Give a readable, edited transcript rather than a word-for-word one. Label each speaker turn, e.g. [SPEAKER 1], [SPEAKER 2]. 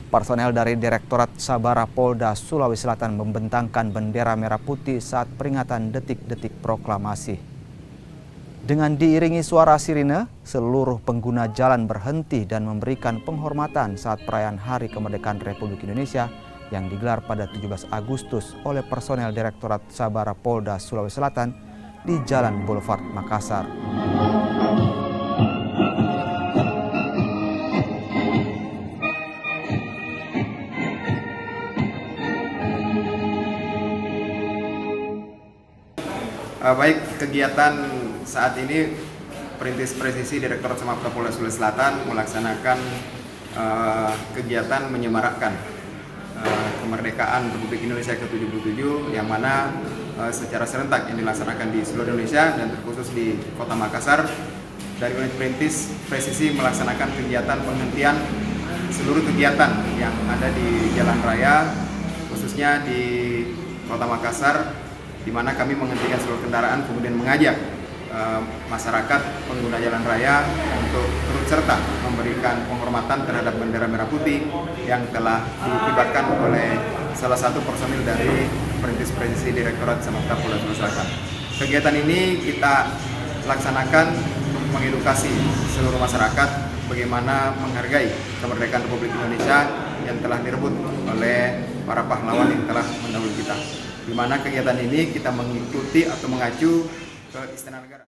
[SPEAKER 1] Personel dari Direktorat Sabara Polda Sulawesi Selatan membentangkan bendera merah putih saat peringatan detik-detik proklamasi. Dengan diiringi suara sirine, seluruh pengguna jalan berhenti dan memberikan penghormatan saat perayaan Hari Kemerdekaan Republik Indonesia yang digelar pada 17 Agustus oleh personel Direktorat Sabara Polda Sulawesi Selatan di Jalan Boulevard Makassar.
[SPEAKER 2] Baik, kegiatan saat ini Perintis Presisi Direktorat Samapta Polda Sulawesi Selatan melaksanakan kegiatan menyemarakkan kemerdekaan Republik Indonesia ke-77 yang mana secara serentak yang dilaksanakan di seluruh Indonesia dan terkhusus di Kota Makassar. Dari unit Perintis Presisi melaksanakan kegiatan penghentian seluruh kegiatan yang ada di jalan raya, khususnya di Kota Makassar, di mana kami menghentikan seluruh kendaraan, kemudian mengajak masyarakat pengguna jalan raya untuk turut serta memberikan penghormatan terhadap bendera merah putih yang telah dikibarkan oleh salah satu personil dari Perintis Presisi Direktorat Samapta Polda Sulawesi Selatan. Kegiatan ini kita laksanakan untuk mengedukasi seluruh masyarakat bagaimana menghargai kemerdekaan Republik Indonesia yang telah direbut oleh para pahlawan yang telah mendahului kita. Di mana kegiatan ini kita mengikuti atau mengacu ke Istana Negara.